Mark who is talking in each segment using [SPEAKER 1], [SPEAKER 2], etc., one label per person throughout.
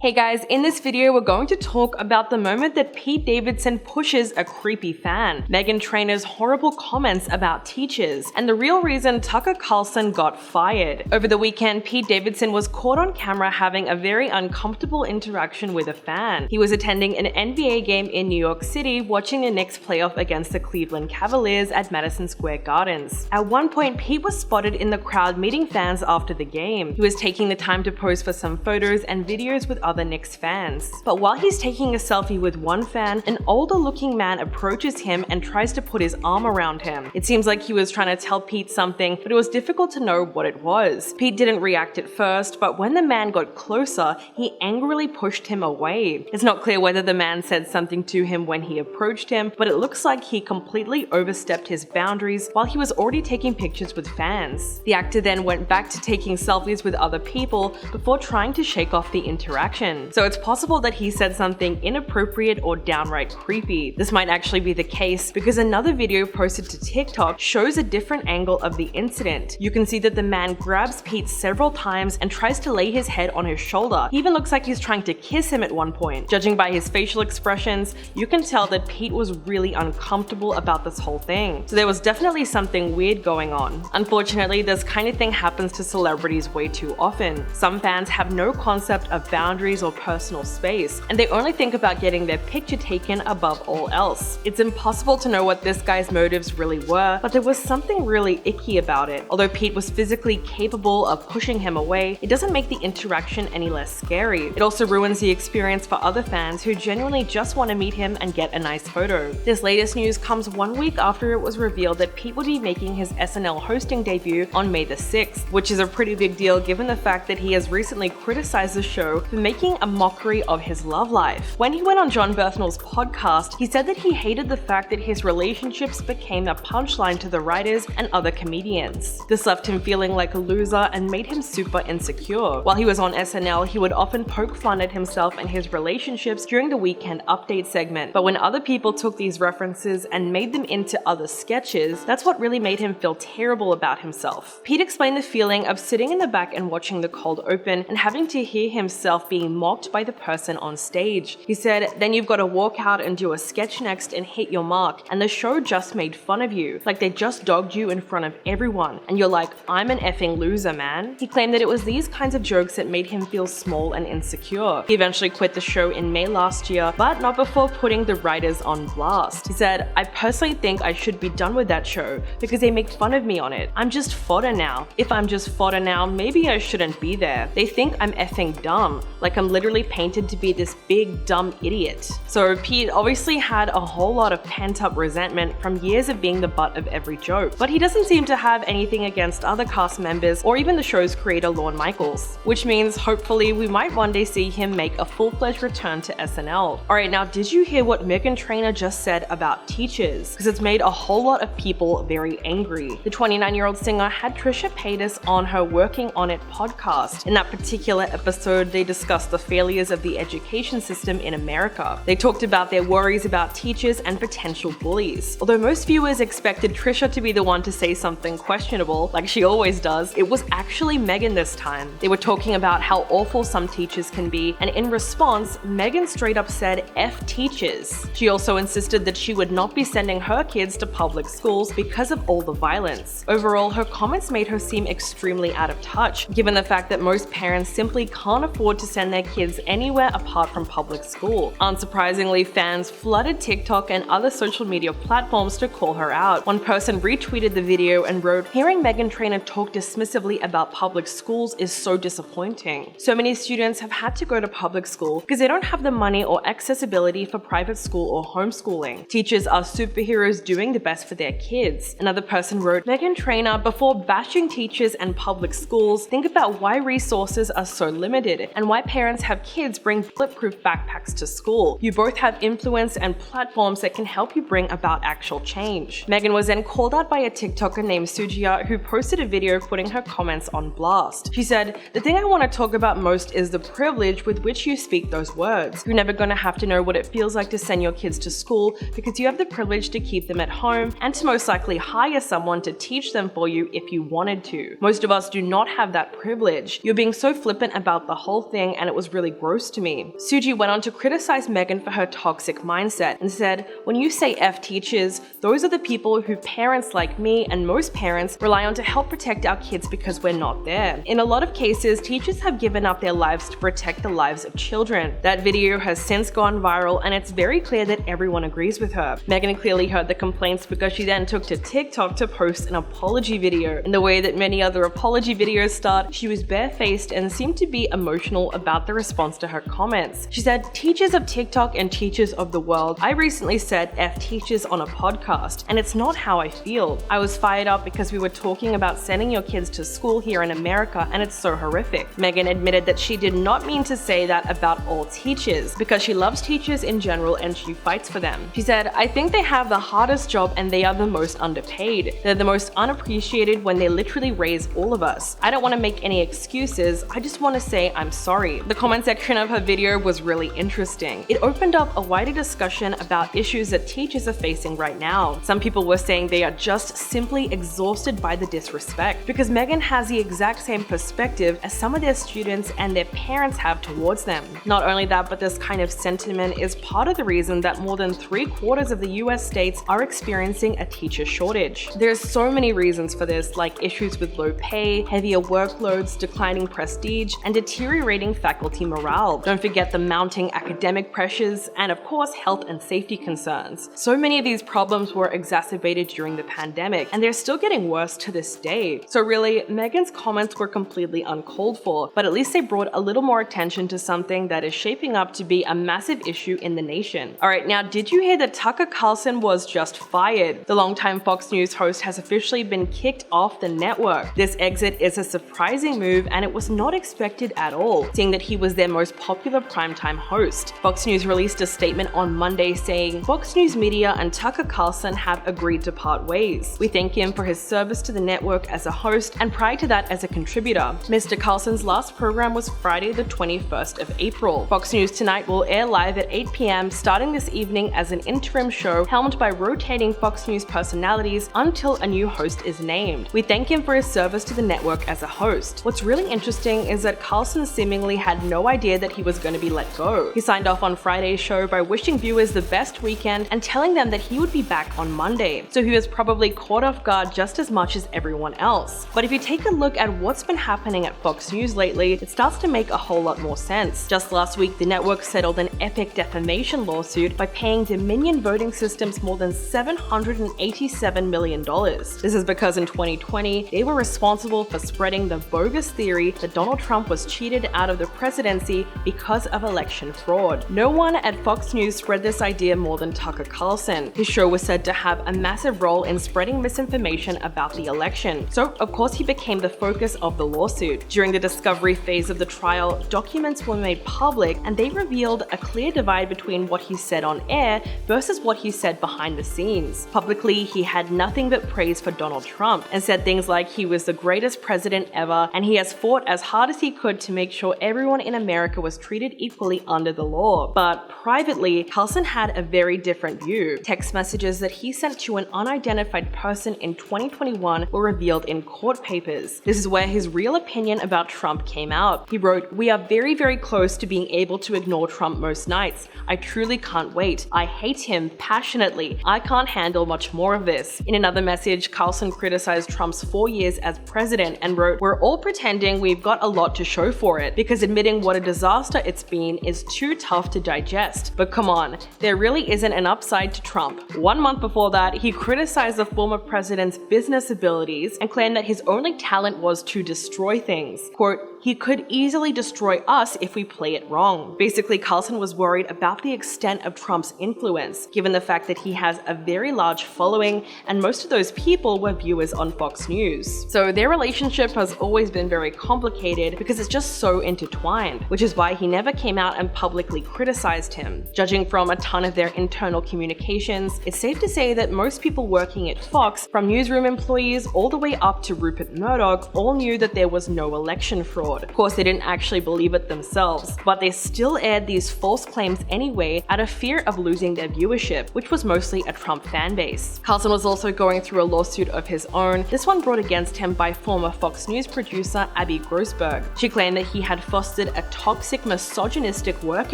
[SPEAKER 1] Hey guys, in this video we're going to talk about the moment that Pete Davidson pushes a creepy fan, Meghan Trainor's horrible comments about teachers, and the real reason Tucker Carlson got fired. Over the weekend, Pete Davidson was caught on camera having a very uncomfortable interaction with a fan. He was attending an NBA game in New York City, watching the Knicks playoff against the Cleveland Cavaliers at Madison Square Gardens. At one point, Pete was spotted in the crowd meeting fans after the game. He was taking the time to pose for some photos and videos with other Knicks fans. But while he's taking a selfie with one fan, an older looking man approaches him and tries to put his arm around him. It seems like he was trying to tell Pete something, but it was difficult to know what it was. Pete didn't react at first, but when the man got closer, he angrily pushed him away. It's not clear whether the man said something to him when he approached him, but it looks like he completely overstepped his boundaries while he was already taking pictures with fans. The actor then went back to taking selfies with other people before trying to shake off the interaction. So it's possible that he said something inappropriate or downright creepy. This might actually be the case because another video posted to TikTok shows a different angle of the incident. You can see that the man grabs Pete several times and tries to lay his head on his shoulder. He even looks like he's trying to kiss him at one point. Judging by his facial expressions, you can tell that Pete was really uncomfortable about this whole thing. So there was definitely something weird going on. Unfortunately, this kind of thing happens to celebrities way too often. Some fans have no concept of boundaries or personal space, and they only think about getting their picture taken above all else. It's impossible to know what this guy's motives really were, but there was something really icky about it. Although Pete was physically capable of pushing him away, it doesn't make the interaction any less scary. It also ruins the experience for other fans who genuinely just want to meet him and get a nice photo. This latest news comes 1 week after it was revealed that Pete would be making his SNL hosting debut on May the 6th, which is a pretty big deal given the fact that he has recently criticized the show for making a mockery of his love life. When he went on John Berthnell's podcast, he said that he hated the fact that his relationships became a punchline to the writers and other comedians. This left him feeling like a loser and made him super insecure. While he was on SNL, he would often poke fun at himself and his relationships during the Weekend Update segment. But when other people took these references and made them into other sketches, that's what really made him feel terrible about himself. Pete explained the feeling of sitting in the back and watching the cold open and having to hear himself being mocked by the person on stage. He said, "Then you've got to walk out and do a sketch next and hit your mark, and the show just made fun of you, like they just dogged you in front of everyone, and you're like, I'm an effing loser, man." He claimed that it was these kinds of jokes that made him feel small and insecure. He eventually quit the show in May last year, but not before putting the writers on blast. He said, "I personally think I should be done with that show because they make fun of me on it. I'm just fodder now. If I'm just fodder now, maybe I shouldn't be there. They think I'm effing dumb, like I'm literally painted to be this big dumb idiot." So Pete obviously had a whole lot of pent-up resentment from years of being the butt of every joke, but he doesn't seem to have anything against other cast members or even the show's creator Lorne Michaels, which means hopefully we might one day see him make a full-fledged return to SNL. Alright, now did you hear what Meghan Trainor just said about teachers? Because it's made a whole lot of people very angry. The 29-year-old singer had Trisha Paytas on her Working On It podcast. In that particular episode, they discussed the failures of the education system in America. They talked about their worries about teachers and potential bullies. Although most viewers expected Trisha to be the one to say something questionable, like she always does, it was actually Meghan this time. They were talking about how awful some teachers can be, and in response, Meghan straight up said, "F teachers." She also insisted that she would not be sending her kids to public schools because of all the violence. Overall, her comments made her seem extremely out of touch, given the fact that most parents simply can't afford to send their kids anywhere apart from public school. Unsurprisingly, fans flooded TikTok and other social media platforms to call her out. One person retweeted the video and wrote, "Hearing Meghan Trainor talk dismissively about public schools is so disappointing. So many students have had to go to public school because they don't have the money or accessibility for private school or homeschooling. Teachers are superheroes doing the best for their kids." Another person wrote, "Meghan Trainor, before bashing teachers and public schools, think about why resources are so limited and why parents have kids bring bulletproof backpacks to school. You both have influence and platforms that can help you bring about actual change." Meghan was then called out by a TikToker named Sujia who posted a video putting her comments on blast. She said, "The thing I want to talk about most is the privilege with which you speak those words. You're never going to have to know what it feels like to send your kids to school because you have the privilege to keep them at home and to most likely hire someone to teach them for you if you wanted to. Most of us do not have that privilege. You're being so flippant about the whole thing and it it was really gross to me. Suji went on to criticize Meghan for her toxic mindset and said, "When you say F teachers, those are the people who parents like me and most parents rely on to help protect our kids because we're not there. In a lot of cases, teachers have given up their lives to protect the lives of children." That video has since gone viral, and it's very clear that everyone agrees with her. Meghan clearly heard the complaints because she then took to TikTok to post an apology video. In the way that many other apology videos start, she was barefaced and seemed to be emotional about the response to her comments. She said, "Teachers of TikTok and teachers of the world, I recently said F teachers on a podcast, and it's not how I feel. I was fired up because we were talking about sending your kids to school here in America, and it's so horrific." Meghan admitted that she did not mean to say that about all teachers, because she loves teachers in general and she fights for them. She said, "I think they have the hardest job and they are the most underpaid. They're the most unappreciated when they literally raise all of us. I don't want to make any excuses, I just want to say I'm sorry." The comment section of her video was really interesting. It opened up a wider discussion about issues that teachers are facing right now. Some people were saying they are just simply exhausted by the disrespect, because Meghan has the exact same perspective as some of their students and their parents have towards them. Not only that, but this kind of sentiment is part of the reason that more than 3/4 of the US states are experiencing a teacher shortage. There's so many reasons for this, like issues with low pay, heavier workloads, declining prestige, and deteriorating faculty morale. Don't forget the mounting academic pressures, and of course health and safety concerns. So many of these problems were exacerbated during the pandemic, and they're still getting worse to this day. So really, Meghan's comments were completely uncalled for, but at least they brought a little more attention to something that is shaping up to be a massive issue in the nation. Alright, now did you hear that Tucker Carlson was just fired? The longtime Fox News host has officially been kicked off the network. This exit is a surprising move, and it was not expected at all, seeing that he was their most popular primetime host. Fox News released a statement on Monday saying, "Fox News Media and Tucker Carlson have agreed to part ways. We thank him for his service to the network as a host and prior to that as a contributor." Mr. Carlson's last program was Friday the 21st of April. Fox News Tonight will air live at 8 p.m. starting this evening as an interim show helmed by rotating Fox News personalities until a new host is named. We thank him for his service to the network as a host. What's really interesting is that Carlson seemingly had no idea that he was going to be let go. He signed off on Friday's show by wishing viewers the best weekend and telling them that he would be back on Monday. So he was probably caught off guard just as much as everyone else. But if you take a look at what's been happening at Fox News lately, it starts to make a whole lot more sense. Just last week, the network settled an epic defamation lawsuit by paying Dominion Voting Systems more than $787 million. This is because in 2020, they were responsible for spreading the bogus theory that Donald Trump was cheated out of the presidency because of election fraud. No one at Fox News spread this idea more than Tucker Carlson. His show was said to have a massive role in spreading misinformation about the election, so of course he became the focus of the lawsuit. During the discovery phase of the trial, documents were made public and they revealed a clear divide between what he said on air versus what he said behind the scenes. Publicly, he had nothing but praise for Donald Trump and said things like he was the greatest president ever and he has fought as hard as he could to make sure everyone in America was treated equally under the law. But privately, Carlson had a very different view. Text messages that he sent to an unidentified person in 2021 were revealed in court papers. This is where his real opinion about Trump came out. He wrote, "We are very, very close to being able to ignore Trump most nights. I truly can't wait. I hate him passionately. I can't handle much more of this." In another message, Carlson criticized Trump's 4 years as president and wrote, "We're all pretending we've got a lot to show for it, because admitting what a disaster it's been is too tough to digest. But come on, there really isn't an upside to Trump." 1 month before that, he criticized the former president's business abilities and claimed that his only talent was to destroy things. Quote, "He could easily destroy us if we play it wrong." Basically, Carlson was worried about the extent of Trump's influence, given the fact that he has a very large following and most of those people were viewers on Fox News. So their relationship has always been very complicated because it's just so intertwined, which is why he never came out and publicly criticized him. Judging from a ton of their internal communications, it's safe to say that most people working at Fox, from newsroom employees all the way up to Rupert Murdoch, all knew that there was no election fraud. fraud. Of course, they didn't actually believe it themselves, but they still aired these false claims anyway out of fear of losing their viewership, which was mostly a Trump fan base. Carlson was also going through a lawsuit of his own, this one brought against him by former Fox News producer Abby Grossberg. She claimed that he had fostered a toxic, misogynistic work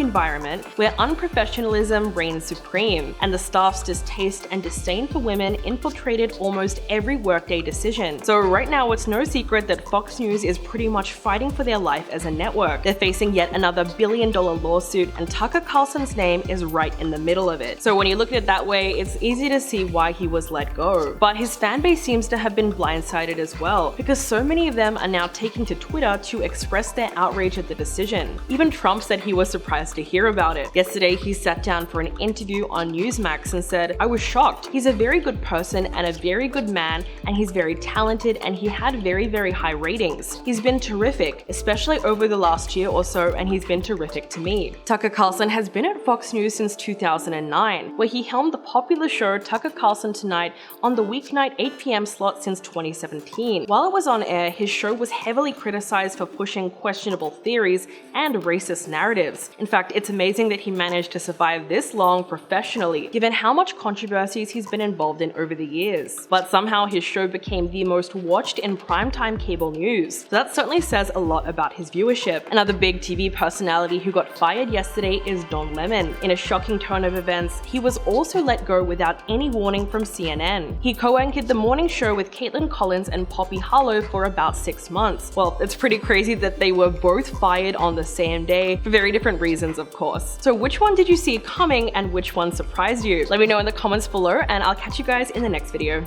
[SPEAKER 1] environment where unprofessionalism reigned supreme, and the staff's distaste and disdain for women infiltrated almost every workday decision. So right now, it's no secret that Fox News is pretty much fighting for their life as a network. They're facing yet another billion-dollar lawsuit, and Tucker Carlson's name is right in the middle of it. So when you look at it that way, it's easy to see why he was let go. But his fan base seems to have been blindsided as well, because so many of them are now taking to Twitter to express their outrage at the decision. Even Trump said he was surprised to hear about it. Yesterday, he sat down for an interview on Newsmax and said, "I was shocked. He's a very good person and a very good man, and he's very talented, and he had very, very high ratings. He's been terrific, especially over the last year or so, and he's been terrific to me." Tucker Carlson has been at Fox News since 2009, where he helmed the popular show Tucker Carlson Tonight on the weeknight 8 p.m. slot since 2017. While it was on air, his show was heavily criticized for pushing questionable theories and racist narratives. In fact, it's amazing that he managed to survive this long professionally, given how much controversies he's been involved in over the years. But somehow his show became the most watched in primetime cable news. So that certainly says a lot about his viewership. Another big TV personality who got fired yesterday is Don Lemon. In a shocking turn of events, he was also let go without any warning from CNN. He co-anchored the morning show with Caitlin Collins and Poppy Harlow for about 6 months. Well, it's pretty crazy that they were both fired on the same day, for very different reasons, of course. So which one did you see coming and which one surprised you? Let me know in the comments below, and I'll catch you guys in the next video.